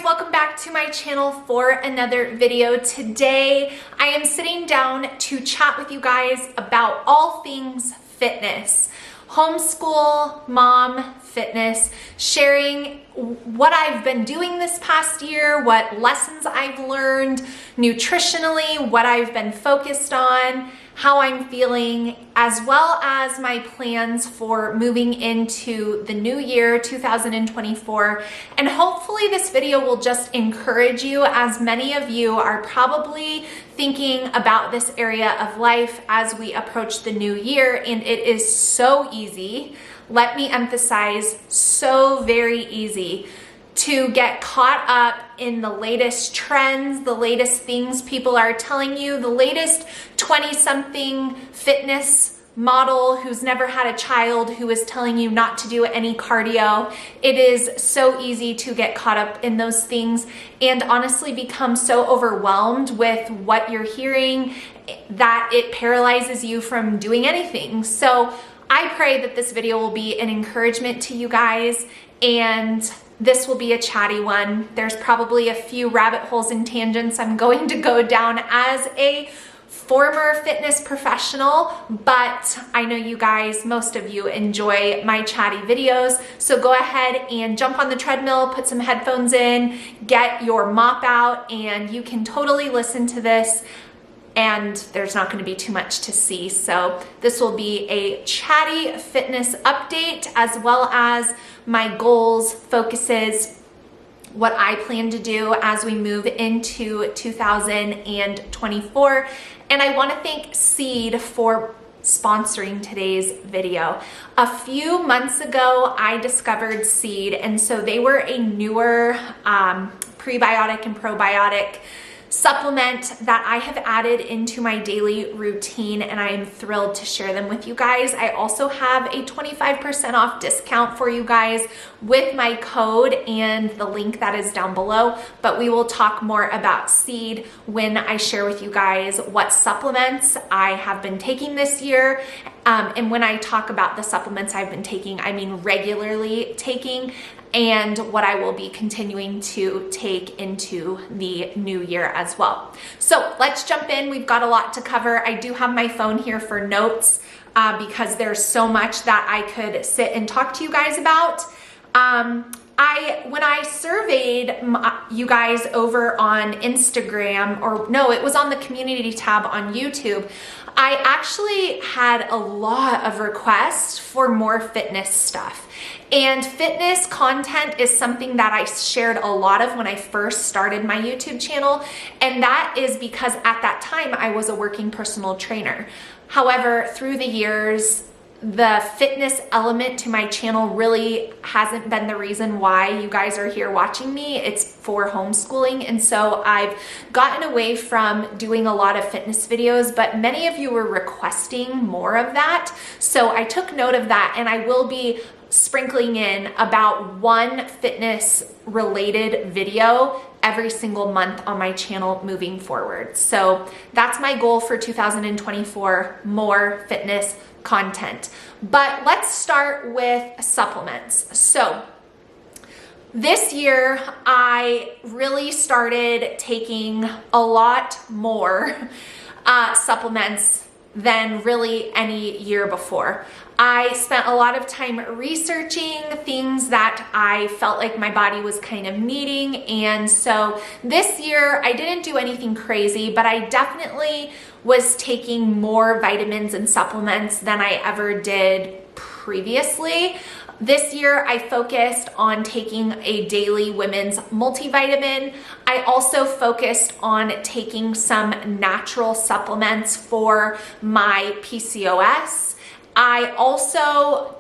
welcome back to my channel for another video. Today I am sitting down to chat with you guys about all things fitness, homeschool, mom, fitness, sharing what I've been doing this past year, what lessons I've learned nutritionally, what I've been focused on, how I'm feeling, as well as my plans for moving into the new year, 2024. And hopefully this video will just encourage you, as many of you are probably thinking about this area of life as we approach the new year. And it is so easy, let me emphasize, so very easy to get caught up in the latest trends, the latest things people are telling you, the latest 20-something fitness model who's never had a child who is telling you not to do any cardio. It is so easy to get caught up in those things and honestly become so overwhelmed with what you're hearing that it paralyzes you from doing anything. So I pray that this video will be an encouragement to you guys, and this will be a chatty one. There's probably a few rabbit holes and tangents I'm going to go down as a former fitness professional, but I know you guys, most of you enjoy my chatty videos. So go ahead and jump on the treadmill, put some headphones in, get your mop out, and you can totally listen to this. And there's not going to be too much to see. So this will be a chatty fitness update, as well as my goals, focuses, what I plan to do as we move into 2024. And I want to thank Seed for sponsoring today's video. A few months ago, I discovered Seed, and so they were a newer prebiotic and probiotic supplement that I have added into my daily routine, and I am thrilled to share them with you guys. I also have a 25% off discount for you guys with my code and the link that is down below, but we will talk more about Seed when I share with you guys what supplements I have been taking this year. And when I talk about the supplements I've been taking, I mean regularly taking, and what I will be continuing to take into the new year as well. So let's jump in. We've got a lot to cover. I do have my phone here for notes because there's so much that I could sit and talk to you guys about. When I surveyed you guys over on Instagram, or no, it was on the community tab on YouTube, I actually had a lot of requests for more fitness stuff. And fitness content is something that I shared a lot of when I first started my YouTube channel. And that is because at that time I was a working personal trainer. However, through the years, the fitness element to my channel really hasn't been the reason why you guys are here watching me. It's for homeschooling. And so I've gotten away from doing a lot of fitness videos, but many of you were requesting more of that. So I took note of that, and I will be sprinkling in about one fitness related video every single month on my channel moving forward. So that's my goal for 2024, more fitness content. But let's start with supplements. So this year I really started taking a lot more supplements than really any year before. I spent a lot of time researching things that I felt like my body was kind of needing. And so this year I didn't do anything crazy, but I definitely was taking more vitamins and supplements than I ever did previously. This year I focused on taking a daily women's multivitamin. I also focused on taking some natural supplements for my PCOS. I also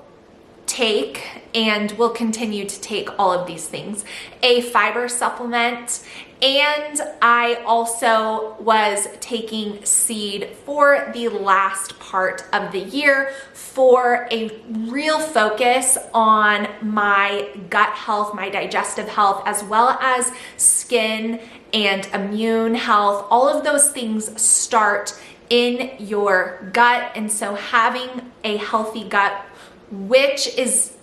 take, and will continue to take all of these things, a fiber supplement, and I also was taking Seed for the last part of the year for a real focus on my gut health, my digestive health, as well as skin and immune health. All of those things start in your gut, and so having a healthy gut, which is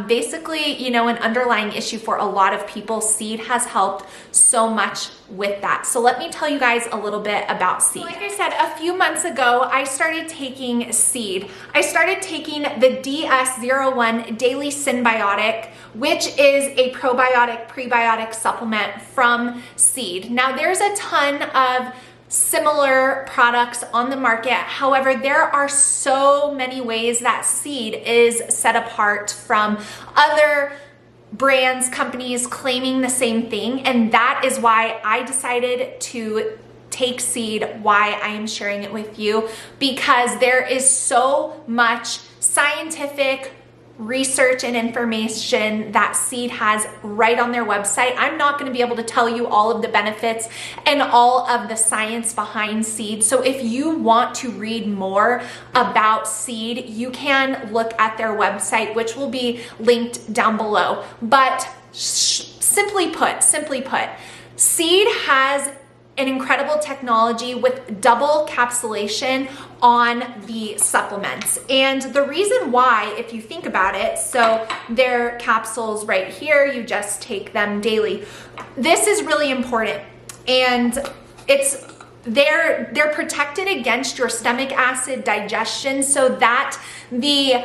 basically, you know, an underlying issue for a lot of people. Seed has helped so much with that. So let me tell you guys a little bit about seed. Like I said, a few months ago, I started taking seed. I started taking the DS01 Daily Synbiotic, which is a probiotic, prebiotic supplement from seed. Now, there's a ton of similar products on the market. However, there are so many ways that seed is set apart from other brands, companies claiming the same thing. And that is why I decided to take seed, why I am sharing it with you, because there is so much scientific research and information that seed has right on their website. I'm not going to be able to tell you all of the benefits and all of the science behind seed. So if you want to read more about seed, you can look at their website, which will be linked down below. But simply put, seed has an incredible technology with double capsulation on the supplements. And the reason why, if you think about it, so their capsules right here, you just take them daily. This is really important. And they're protected against your stomach acid digestion so that the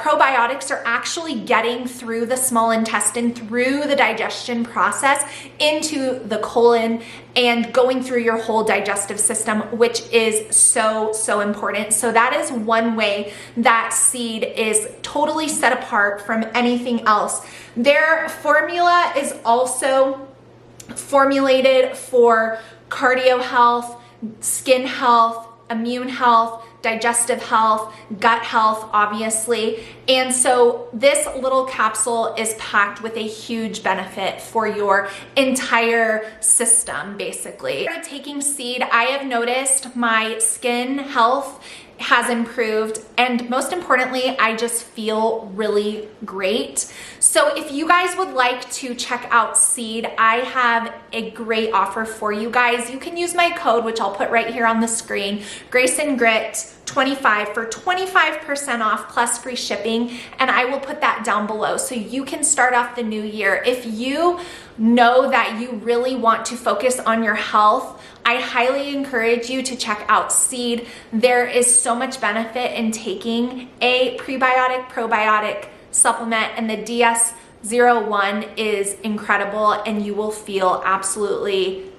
probiotics are actually getting through the small intestine, through the digestion process into the colon and going through your whole digestive system, which is so important. So that is one way that seed is totally set apart from anything else. Their formula is also formulated for cardio health, skin health, immune health, digestive health, gut health, obviously. And so this little capsule is packed with a huge benefit for your entire system, basically. After taking seed, I have noticed my skin health has improved, and most importantly, I just feel really great. So if you guys would like to check out seed, I have a great offer for you guys. You can use my code, which I'll put right here on the screen, Grace and Grit 25 for 25% off plus free shipping, and I will put that down below so you can start off the new year. If you know that you really want to focus on your health, I highly encourage you to check out seed. There is so much benefit in taking a prebiotic, probiotic supplement, and the DS01 is incredible, and you will feel absolutely,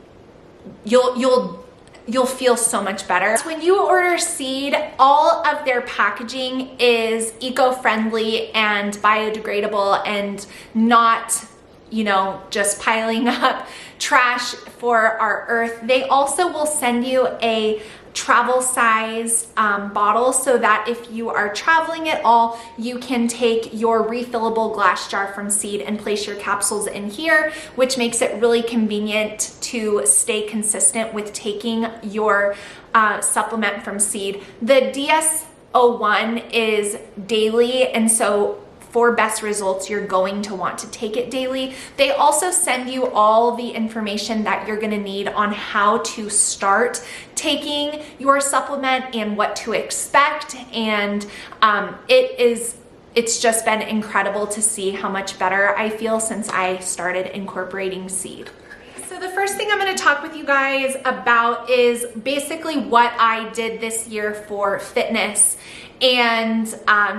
you'll feel so much better. When you order seed, all of their packaging is eco-friendly and biodegradable and not, you know, just piling up trash for our earth. They also will send you a travel size bottle so that if you are traveling at all, you can take your refillable glass jar from seed and place your capsules in here, which makes it really convenient to stay consistent with taking your supplement from seed. The DS01 is daily, and so for best results, you're going to want to take it daily. They also send you all the information that you're gonna need on how to start taking your supplement and what to expect. And it's just been incredible to see how much better I feel since I started incorporating seed. So the first thing I'm going to talk with you guys about is basically what I did this year for fitness, and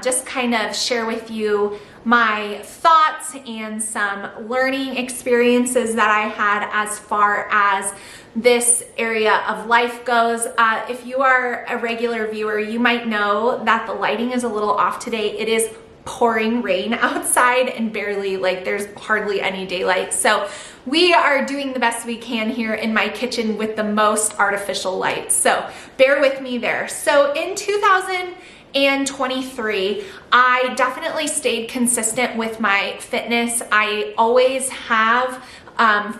just kind of share with you my thoughts and some learning experiences that I had as far as this area of life goes. If you are a regular viewer, you might know that the lighting is a little off today. It is pouring rain outside and barely, like, there's hardly any daylight. So we are doing the best we can here in my kitchen with the most artificial light. So bear with me there. So in 2023, I definitely stayed consistent with my fitness. I always have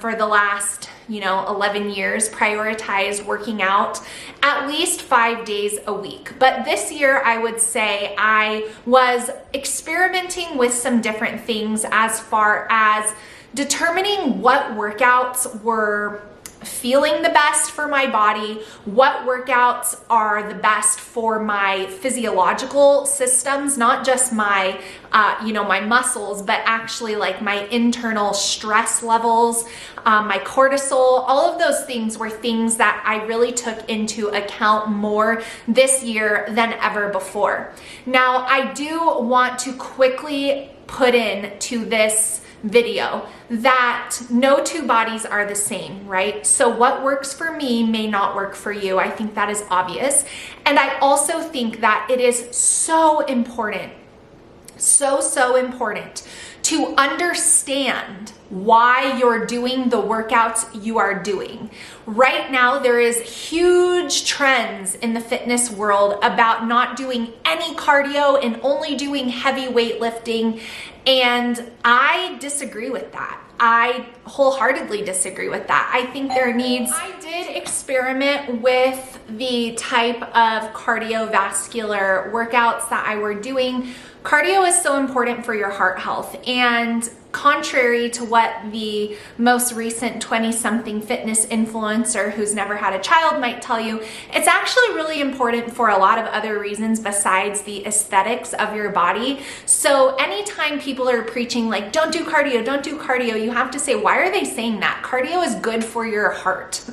for the last 11 years prioritized working out at least 5 days a week. But this year, I would say I was experimenting with some different things as far as determining what workouts were feeling the best for my body, what workouts are the best for my physiological systems, not just my, my muscles, but actually like my internal stress levels, my cortisol, all of those things were things that I really took into account more this year than ever before. Now, I do want to quickly put in to this video that no two bodies are the same, right? So what works for me may not work for you. I think that is obvious. And I also think that it is so important, so important to understand why you're doing the workouts you are doing. Right now, there is huge trends in the fitness world about not doing any cardio and only doing heavy weightlifting. And I disagree with that. I wholeheartedly disagree with that. I think I did experiment with the type of cardiovascular workouts that I were doing. Cardio is so important for your heart health, and contrary to what the most recent 20-something fitness influencer who's never had a child might tell you, it's actually really important for a lot of other reasons besides the aesthetics of your body. So anytime people are preaching like, don't do cardio, you have to say, why are they saying that? Cardio is good for your heart.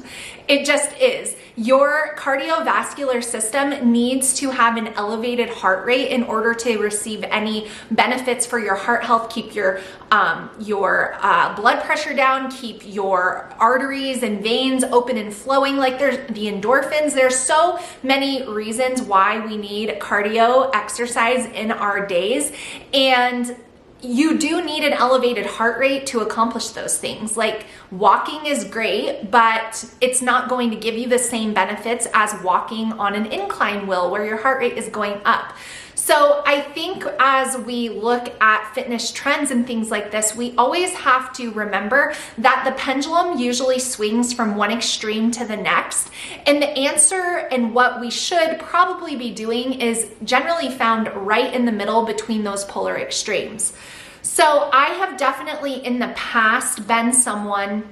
It just is. Your cardiovascular system needs to have an elevated heart rate in order to receive any benefits for your heart health, keep your blood pressure down, keep your arteries and veins open and flowing. Like there's the endorphins. There's so many reasons why we need cardio exercise in our days. And you do need an elevated heart rate to accomplish those things. Like walking is great, but it's not going to give you the same benefits as walking on an incline will where your heart rate is going up. So I think as we look at fitness trends and things like this, we always have to remember that the pendulum usually swings from one extreme to the next. And the answer and what we should probably be doing is generally found right in the middle between those polar extremes. So I have definitely in the past been someone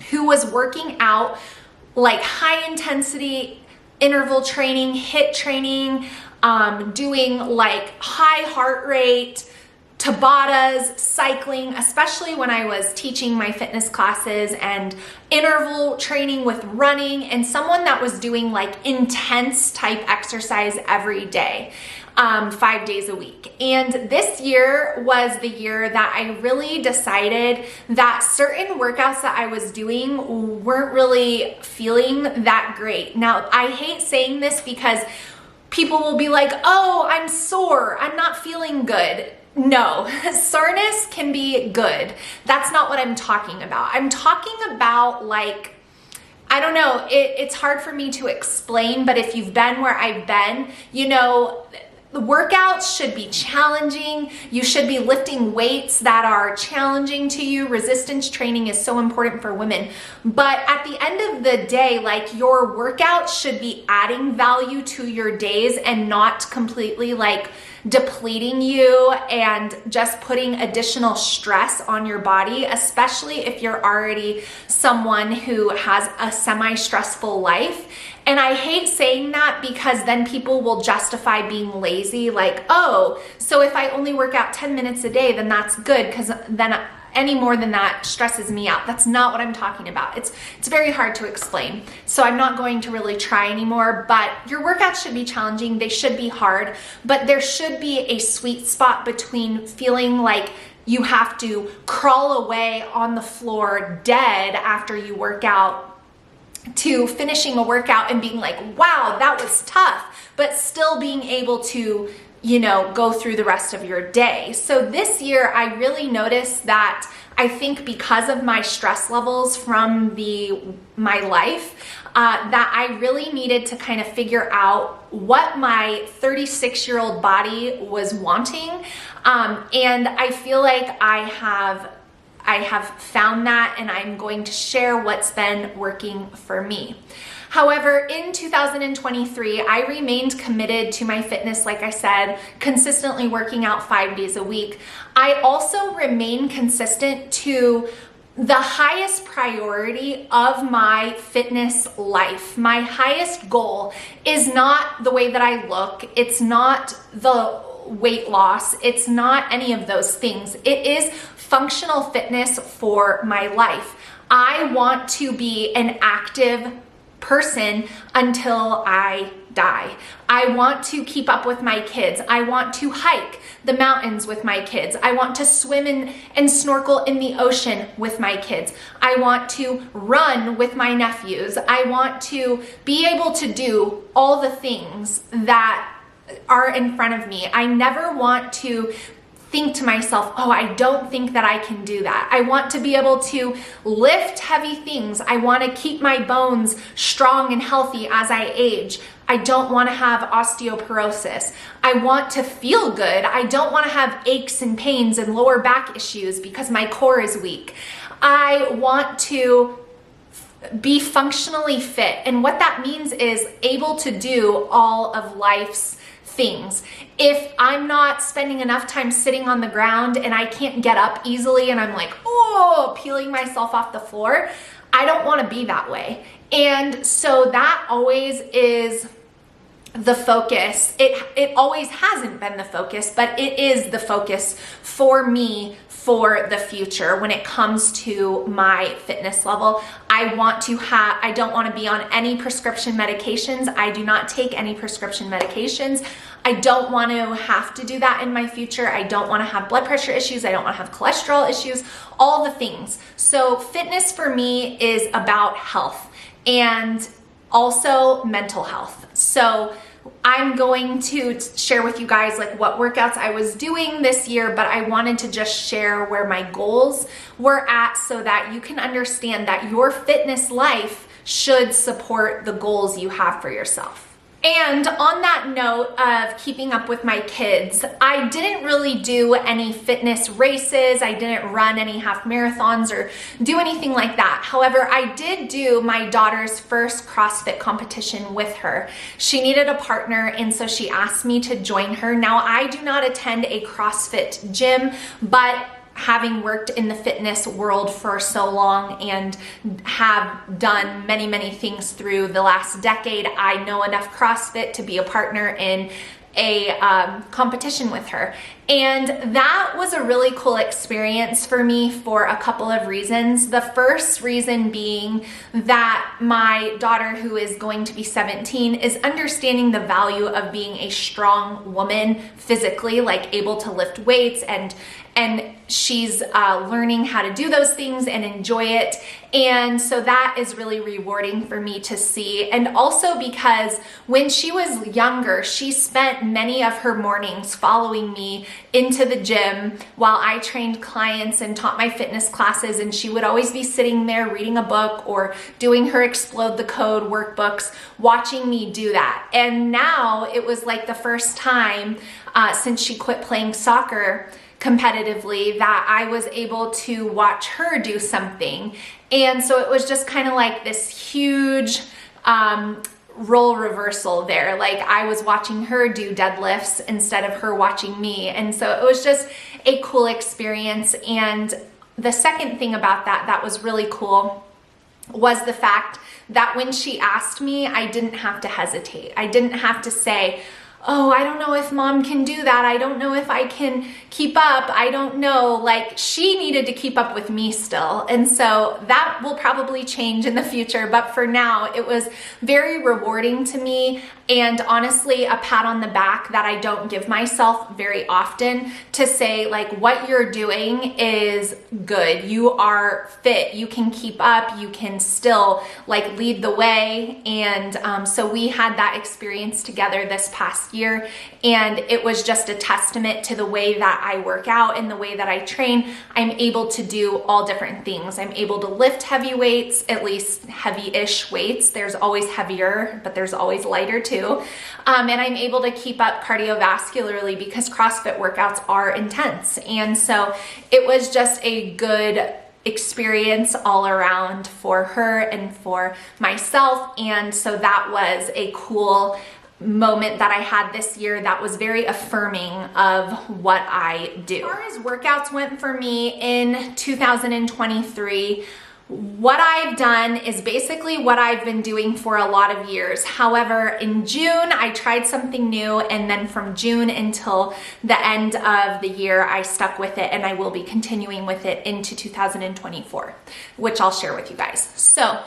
who was working out like high intensity interval training, HIIT training, doing like high heart rate, Tabatas, cycling, especially when I was teaching my fitness classes, and interval training with running, and someone that was doing like intense type exercise every day, 5 days a week. And this year was the year that I really decided that certain workouts that I was doing weren't really feeling that great. Now, I hate saying this because people will be like, oh, I'm sore, I'm not feeling good. No, soreness can be good. That's not what I'm talking about. I'm talking about like, I don't know, it's hard for me to explain, but if you've been where I've been, you know, the workouts should be challenging. You should be lifting weights that are challenging to you. Resistance training is so important for women. But at the end of the day, like your workout should be adding value to your days and not completely like depleting you and just putting additional stress on your body, especially if you're already someone who has a semi-stressful life. And I hate saying that because then people will justify being lazy, like, oh, so if I only work out 10 minutes a day, then that's good because then any more than that stresses me out. That's not what I'm talking about. It's very hard to explain. So I'm not going to really try anymore, but your workouts should be challenging. They should be hard, but there should be a sweet spot between feeling like you have to crawl away on the floor dead after you work out to finishing a workout and being like, wow, that was tough, but still being able to, you know, go through the rest of your day. So this year I really noticed that I think because of my stress levels from my life, that I really needed to kind of figure out what my 36-year-old body was wanting. And I feel like I have found that, and I'm going to share what's been working for me. However, in 2023, I remained committed to my fitness, like I said, consistently working out 5 days a week. I also remain consistent to the highest priority of my fitness life, my highest goal is not the way that I look. It's not the weight loss. It's not any of those things. It is functional fitness for my life. I want to be an active person until I die. I want to keep up with my kids. I want to hike the mountains with my kids. I want to swim and snorkel in the ocean with my kids. I want to run with my nephews. I want to be able to do all the things that are in front of me. I never want to think to myself, oh, I don't think that I can do that. I want to be able to lift heavy things. I want to keep my bones strong and healthy as I age. I don't want to have osteoporosis. I want to feel good. I don't want to have aches and pains and lower back issues because my core is weak. I want to be functionally fit. And what that means is able to do all of life's things. If I'm not spending enough time sitting on the ground and I can't get up easily and I'm like, oh, peeling myself off the floor, I don't want to be that way. And so that always is the focus. It always hasn't been the focus, but it is the focus for me for the future when it comes to my fitness level. I don't want to be on any prescription medications. I do not take any prescription medications. I don't want to have to do that in my future. I don't want to have blood pressure issues. I don't want to have cholesterol issues, all the things. So fitness for me is about health and also mental health. So I'm going to share with you guys like what workouts I was doing this year, but I wanted to just share where my goals were at so that you can understand that your fitness life should support the goals you have for yourself. And on that note of keeping up with my kids, I didn't really do any fitness races. I didn't run any half marathons or do anything like that. However, I did do my daughter's first CrossFit competition with her. She needed a partner, and so she asked me to join her. Now, I do not attend a CrossFit gym, but having worked in the fitness world for so long and have done many, many things through the last decade, I know enough CrossFit to be a partner in a competition with her. And that was a really cool experience for me for a couple of reasons. The first reason being that my daughter, who is going to be 17, is understanding the value of being a strong woman physically, like able to lift weights, and she's learning how to do those things and enjoy it. And so that is really rewarding for me to see. And also because when she was younger, she spent many of her mornings following me into the gym while I trained clients and taught my fitness classes. And she would always be sitting there reading a book or doing her Explode the Code workbooks, watching me do that. And now it was like the first time since she quit playing soccer competitively that I was able to watch her do something. And so it was just kind of like this huge role reversal there. Like I was watching her do deadlifts instead of her watching me. And so it was just a cool experience. And the second thing about that was really cool was the fact that when she asked me, I didn't have to hesitate. I didn't have to say, oh, I don't know if mom can do that. I don't know if I can keep up. I don't know. Like she needed to keep up with me still. And so that will probably change in the future. But for now, it was very rewarding to me. And honestly, a pat on the back that I don't give myself very often, to say like what you're doing is good. You are fit. You can keep up. You can still like lead the way. And so we had that experience together this past year, and it was just a testament to the way that I work out and the way that I train. I'm able to do all different things. I'm able to lift heavy weights, at least heavy-ish weights. There's always heavier, but there's always lighter too. And I'm able to keep up cardiovascularly because CrossFit workouts are intense. And so it was just a good experience all around for her and for myself. And so that was a cool moment that I had this year that was very affirming of what I do. As far as workouts went for me in 2023, what I've done is basically what I've been doing for a lot of years. However, in June, I tried something new, and then from June until the end of the year, I stuck with it, and I will be continuing with it into 2024, which I'll share with you guys. So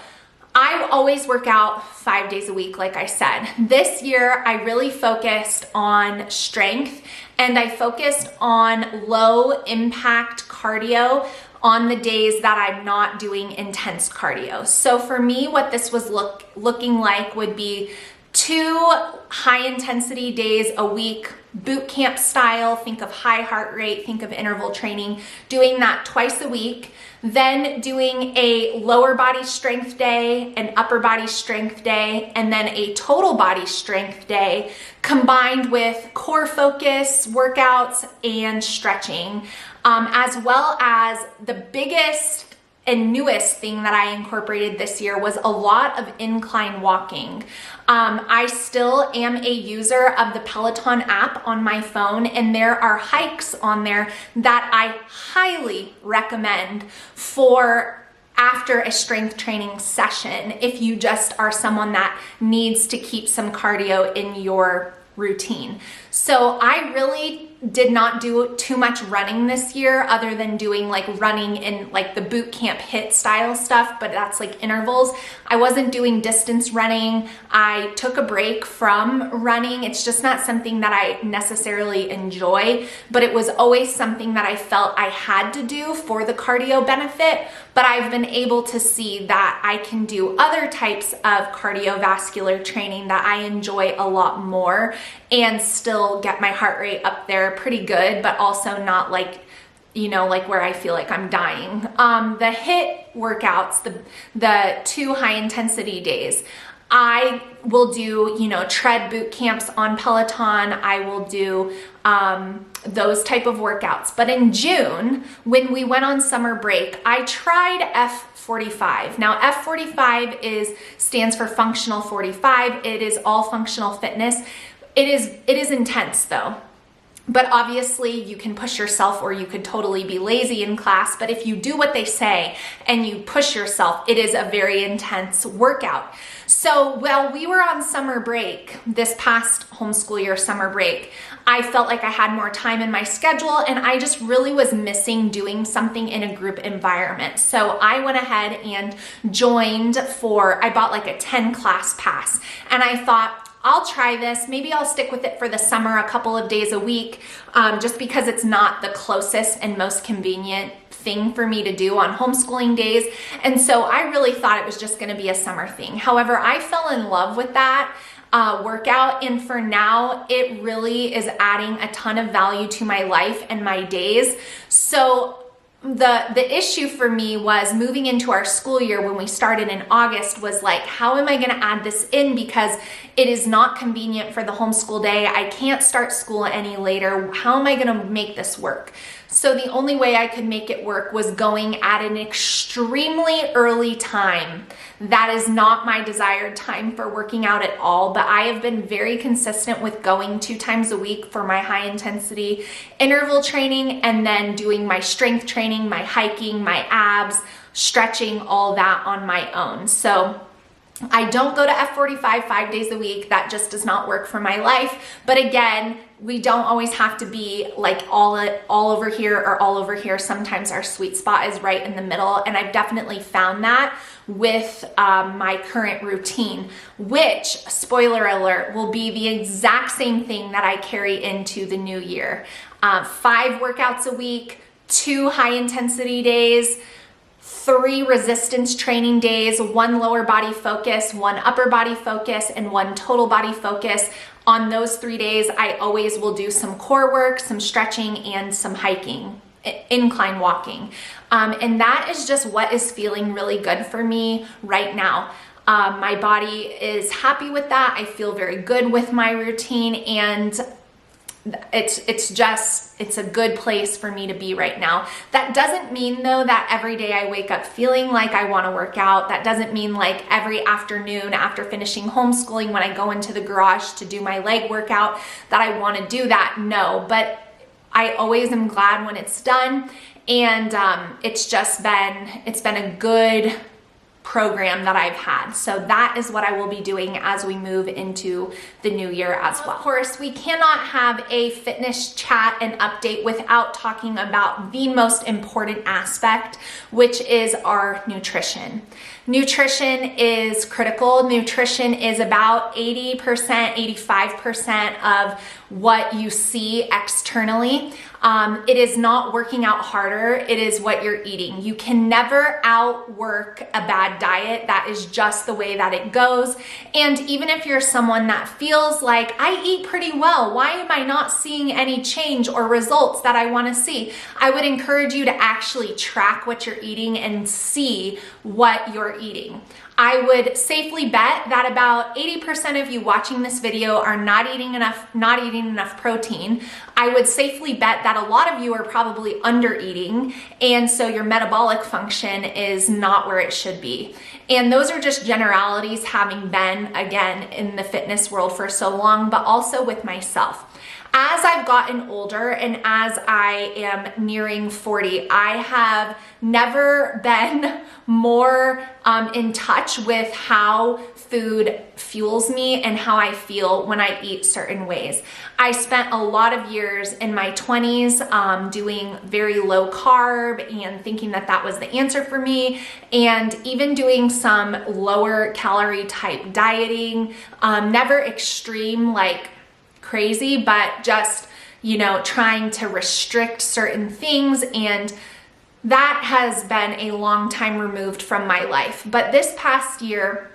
I always work out 5 days a week, like I said. This year, I really focused on strength, and I focused on low impact cardio on the days that I'm not doing intense cardio. So for me, what this was looking like would be 2 high intensity days a week, boot camp style. Think of high heart rate, think of interval training, doing that twice a week. Then doing a lower body strength day, an upper body strength day, and then a total body strength day combined with core focus workouts and stretching, as well as the biggest and newest thing that I incorporated this year was a lot of incline walking. I still am a user of the Peloton app on my phone, and there are hikes on there that I highly recommend for after a strength training session if you just are someone that needs to keep some cardio in your routine. So I really did not do too much running this year other than doing like running in like the boot camp HIIT style stuff, but that's like intervals. I wasn't doing distance running. I took a break from running. It's just not something that I necessarily enjoy, but it was always something that I felt I had to do for the cardio benefit. But I've been able to see that I can do other types of cardiovascular training that I enjoy a lot more and still get my heart rate up there pretty good, but also not like, you know, like where I feel like I'm dying. The HIIT workouts, the 2 high intensity days, I will do, you know, tread boot camps on Peloton. I will do those type of workouts. But in June, when we went on summer break, I tried F45. Now, F45 stands for Functional 45. It is all functional fitness. It is intense though. But obviously you can push yourself, or you could totally be lazy in class. But if you do what they say and you push yourself, it is a very intense workout. So while we were on summer break, this past homeschool year summer break, I felt like I had more time in my schedule, and I just really was missing doing something in a group environment. So I went ahead and I bought like a 10 class pass, and I thought, I'll try this. Maybe I'll stick with it for the summer, a couple of days a week, just because it's not the closest and most convenient thing for me to do on homeschooling days. And so I really thought it was just going to be a summer thing. However, I fell in love with that workout, and for now, it really is adding a ton of value to my life and my days. So the issue for me was moving into our school year when we started in August was like, how am I going to add this in? Because it is not convenient for the homeschool day. I can't start school any later. How am I going to make this work? So the only way I could make it work was going at an extremely early time. That is not my desired time for working out at all, but I have been very consistent with going 2 times a week for my high intensity interval training, and then doing my strength training, my hiking, my abs, stretching, all that on my own. So I don't go to F45 5 days a week. That just does not work for my life. But again, we don't always have to be like all over here or all over here. Sometimes our sweet spot is right in the middle. And I've definitely found that with my current routine, which, spoiler alert, will be the exact same thing that I carry into the new year. 5 workouts a week, 2 high intensity days, 3 resistance training days, 1 lower body focus, 1 upper body focus, and 1 total body focus. On those 3 days, I always will do some core work, some stretching, and some hiking, incline walking. And that is just what is feeling really good for me right now. My body is happy with that. I feel very good with my routine, and it's a good place for me to be right now. That doesn't mean though that every day I wake up feeling like I want to work out. That doesn't mean like every afternoon after finishing homeschooling when I go into the garage to do my leg workout that I want to do that. No, but I always am glad when it's done. And it's been a good program that I've had. So that is what I will be doing as we move into the new year as well. Of course, we cannot have a fitness chat and update without talking about the most important aspect, which is our nutrition. Nutrition is critical. Nutrition is about 80%, 85% of what you see externally. It is not working out harder. It is what you're eating. You can never outwork a bad diet. That is just the way that it goes. And even if you're someone that feels like I eat pretty well, why am I not seeing any change or results that I want to see? I would encourage you to actually track what you're eating and see what you're eating. I would safely bet that about 80% of you watching this video are not eating enough protein. I would safely bet that a lot of you are probably under eating, and so your metabolic function is not where it should be. And those are just generalities, having been, again, in the fitness world for so long, but also with myself. As I've gotten older and as I am nearing 40, I have never been more in touch with how food fuels me and how I feel when I eat certain ways. I spent a lot of years in my 20s doing very low carb and thinking that that was the answer for me, and even doing some lower calorie type dieting, never extreme like crazy, but just, you know, trying to restrict certain things, and that has been a long time removed from my life. But this past year,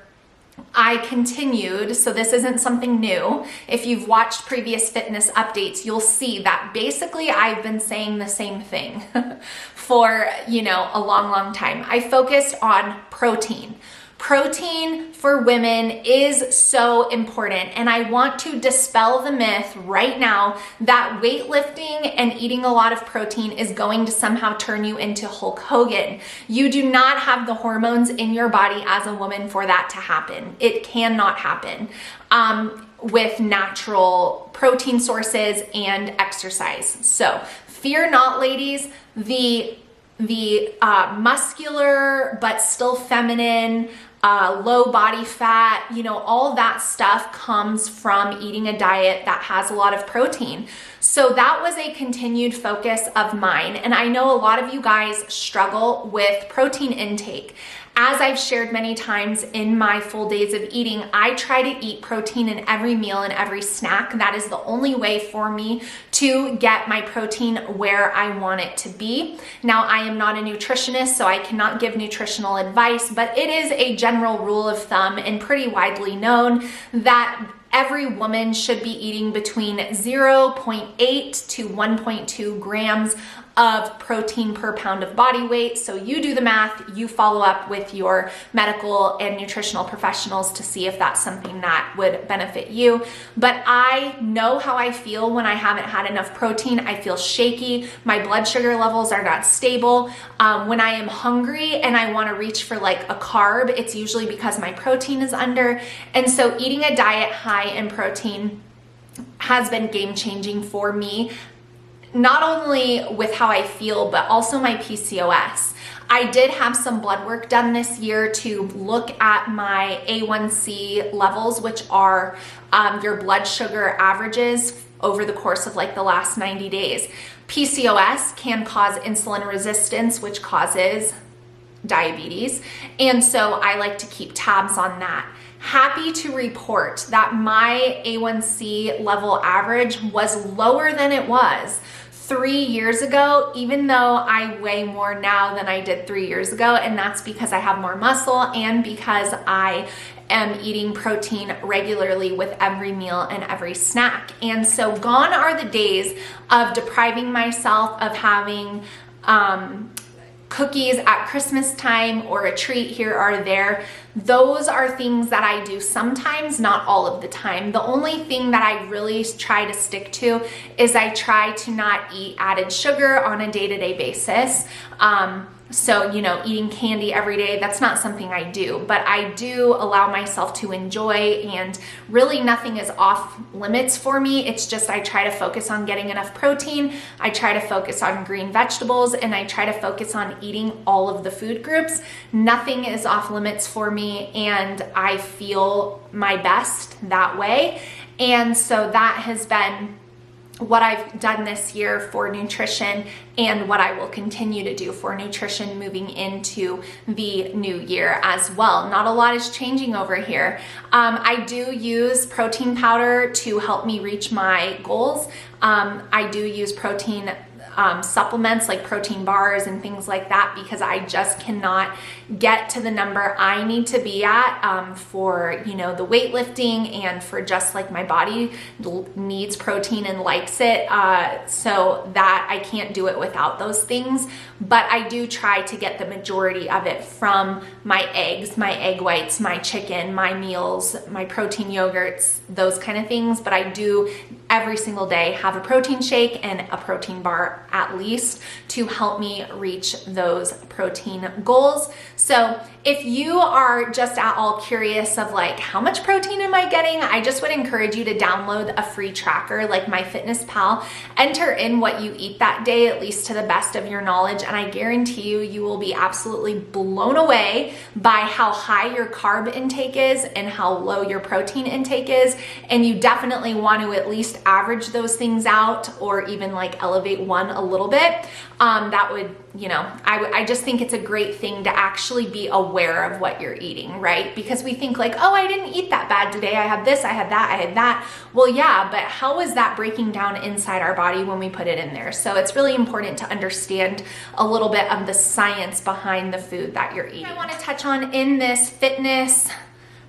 I continued, so this isn't something new. If you've watched previous fitness updates, you'll see that basically I've been saying the same thing for, you know, a long time. I focused on protein. Protein for women is so important, and I want to dispel the myth right now that weightlifting and eating a lot of protein is going to somehow turn you into Hulk Hogan. You do not have the hormones in your body as a woman for that to happen. It cannot happen with natural protein sources and exercise. So fear not, ladies. The muscular but still feminine, low body fat, you know, all that stuff comes from eating a diet that has a lot of protein. So that was a continued focus of mine. And I know a lot of you guys struggle with protein intake. As I've shared many times in my full days of eating, I try to eat protein in every meal and every snack. That is the only way for me to get my protein where I want it to be. Now, I am not a nutritionist, so I cannot give nutritional advice, but it is a general rule of thumb and pretty widely known that every woman should be eating between 0.8 to 1.2 grams of protein per pound of body weight. So you do the math, you follow up with your medical and nutritional professionals to see if that's something that would benefit you. But I know how I feel when I haven't had enough protein. I feel shaky. My blood sugar levels are not stable. When I am hungry and I want to reach for like a carb, it's usually because my protein is under. And so eating a diet high in protein has been game changing for me, not only with how I feel, but also my PCOS. I did have some blood work done this year to look at my A1C levels, which are your blood sugar averages over the course of like the last 90 days. PCOS can cause insulin resistance, which causes diabetes. And so I like to keep tabs on that. Happy to report that my A1C level average was lower than it was 3 years ago, even though I weigh more now than I did 3 years ago. And that's because I have more muscle and because I am eating protein regularly with every meal and every snack. And so gone are the days of depriving myself of having cookies at Christmas time or a treat here or there. Those are things that I do sometimes, not all of the time. The only thing that I really try to stick to is I try to not eat added sugar on a day-to-day basis. So, you know, eating candy every day, that's not something I do, but I do allow myself to enjoy, and really nothing is off limits for me. It's just I try to focus on getting enough protein. I try to focus on green vegetables, and I try to focus on eating all of the food groups. Nothing is off limits for me, and I feel my best that way. And so that has been what I've done this year for nutrition, and what I will continue to do for nutrition moving into the new year as well. Not a lot is changing over here. I do use protein powder to help me reach my goals. I do use protein supplements like protein bars and things like that, because I just cannot get to the number I need to be at for, you know, the weightlifting, and for just like my body needs protein and likes it, so that I can't do it without those things. But I do try to get the majority of it from my eggs, my egg whites, my chicken, my meals, my protein yogurts, those kind of things. But I do every single day have a protein shake and a protein bar at least to help me reach those protein goals. So if you are just at all curious of like, how much protein am I getting? I just would encourage you to download a free tracker like MyFitnessPal. Enter in what you eat that day, at least to the best of your knowledge, and I guarantee you, you will be absolutely blown away by how high your carb intake is and how low your protein intake is. And you definitely want to at least average those things out, or even like elevate one a little bit. That would, you know, I just think it's a great thing to actually be aware of what you're eating, right? Because we think like, oh, I didn't eat that bad today. I had this, I had that, I had that. Well, yeah, but how is that breaking down inside our body when we put it in there? So it's really important to understand a little bit of the science behind the food that you're eating. I want to touch on in this fitness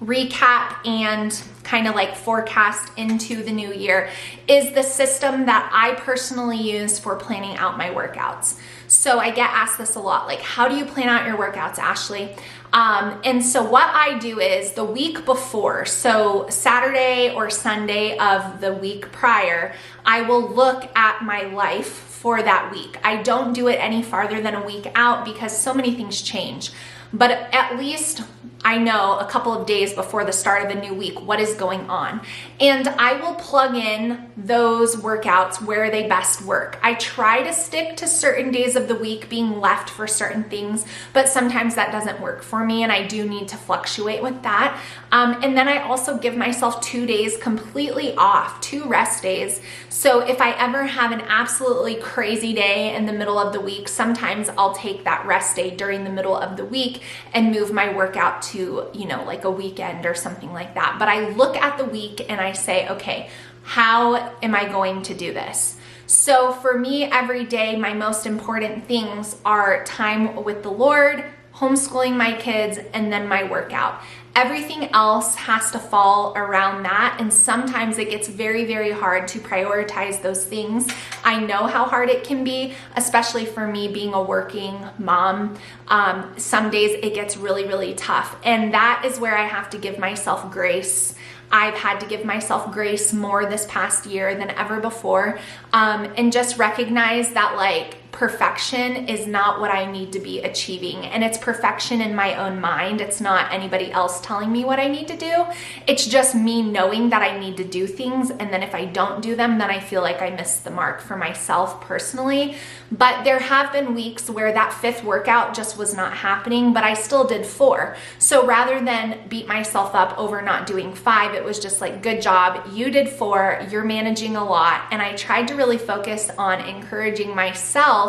recap and kind of like forecast into the new year is the system that I personally use for planning out my workouts. So I get asked this a lot, like, how do you plan out your workouts, Ashley? And so what I do is the week before, so Saturday or Sunday of the week prior, I will look at my life for that week. I don't do it any farther than a week out because so many things change. But at least I know a couple of days before the start of a new week what is going on. And I will plug in those workouts where they best work. I try to stick to certain days of the week being left for certain things, but sometimes that doesn't work for me, and I do need to fluctuate with that. And then I also give myself 2 days completely off, 2 rest days. So if I ever have an absolutely crazy day in the middle of the week, sometimes I'll take that rest day during the middle of the week and move my workout to, you know, like a weekend or something like that. But I look at the week and I say, okay, how am I going to do this? So for me, every day, my most important things are time with the Lord, homeschooling my kids, and then my workout. Everything else has to fall around that, and sometimes it gets very, very hard to prioritize those things. I know how hard it can be, especially for me being a working mom. Some days it gets really, really tough, and that is where I have to give myself grace. I've had to give myself grace more this past year than ever before, and just recognize that like perfection is not what I need to be achieving, and it's perfection in my own mind. It's not anybody else telling me what I need to do. It's just me knowing that I need to do things, and then if I don't do them, then I feel like I missed the mark for myself personally. But there have been weeks where that 5th workout just was not happening, but I still did 4. So rather than beat myself up over not doing 5, it was just like, good job, you did 4, you're managing a lot. And I tried to really focus on encouraging myself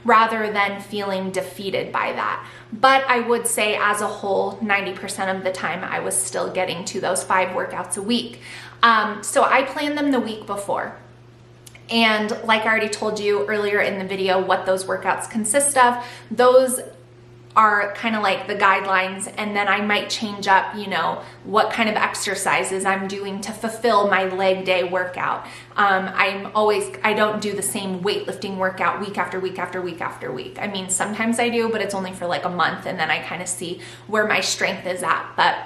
rather than feeling defeated by that. But I would say as a whole, 90% of the time I was still getting to those 5 workouts a week. So I planned them the week before. And like I already told you earlier in the video what those workouts consist of, those are kind of like the guidelines, and then I might change up, you know, what kind of exercises I'm doing to fulfill my leg day workout. I don't do the same weightlifting workout week after week after week after week. I mean, sometimes I do, but it's only for like a month, and then I kind of see where my strength is at. But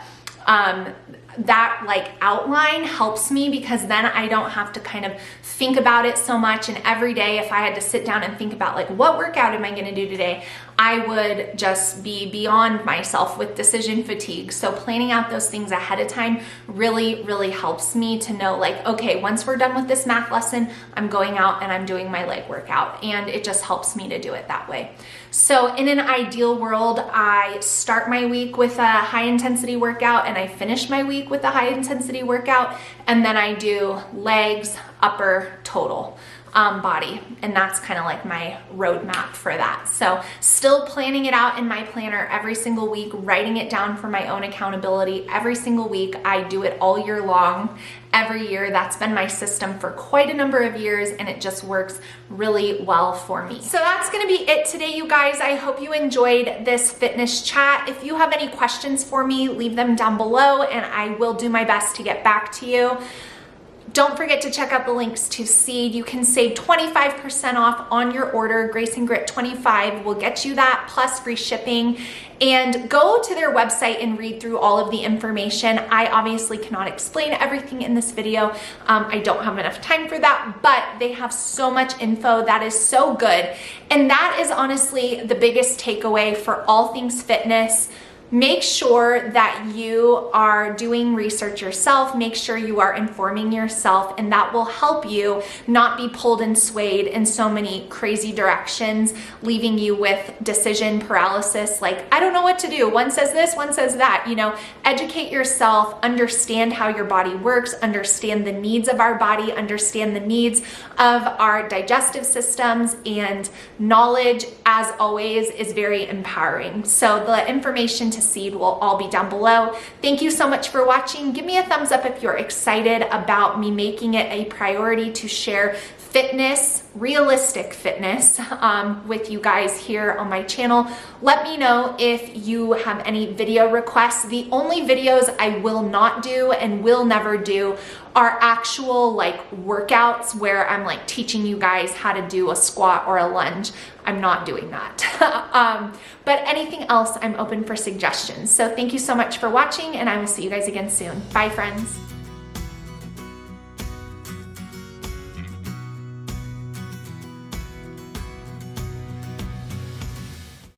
that like outline helps me, because then I don't have to kind of think about it so much. And every day, if I had to sit down and think about like, what workout am I going to do today, I would just be beyond myself with decision fatigue. So planning out those things ahead of time really, really helps me to know like, okay, once we're done with this math lesson, I'm going out and I'm doing my leg workout. And it just helps me to do it that way. So in an ideal world, I start my week with a high intensity workout, and I finish my week with a high intensity workout, and then I do legs, upper, total. Body, and that's kind of like my roadmap for that. So still planning it out in my planner every single week, writing it down for my own accountability every single week. I do it all year long, every year. That's been my system for quite a number of years, and it just works really well for me. So that's going to be it today, you guys. I hope you enjoyed this fitness chat. If you have any questions for me, leave them down below, and I will do my best to get back to you. Don't forget to check out the links to Seed. You can save 25% off on your order. Grace and Grit 25 will get you that, plus free shipping. And go to their website and read through all of the information. I obviously cannot explain everything in this video. I don't have enough time for that, but they have so much info that is so good. And that is honestly the biggest takeaway for all things fitness. Make sure that you are doing research yourself. Make sure you are informing yourself, and that will help you not be pulled and swayed in so many crazy directions, leaving you with decision paralysis. Like, I don't know what to do. One says this, one says that. You know, educate yourself, understand how your body works, understand the needs of our body, understand the needs of our digestive systems, and knowledge, as always, is very empowering. So the information to Seed will all be down below. Thank you so much for watching. Give me a thumbs up if you're excited about me making it a priority to share fitness, realistic fitness, with you guys here on my channel. Let me know if you have any video requests. The only videos I will not do and will never do are actual like workouts where I'm like teaching you guys how to do a squat or a lunge. I'm not doing that. But anything else, I'm open for suggestions. So thank you so much for watching, and I will see you guys again soon. Bye, friends.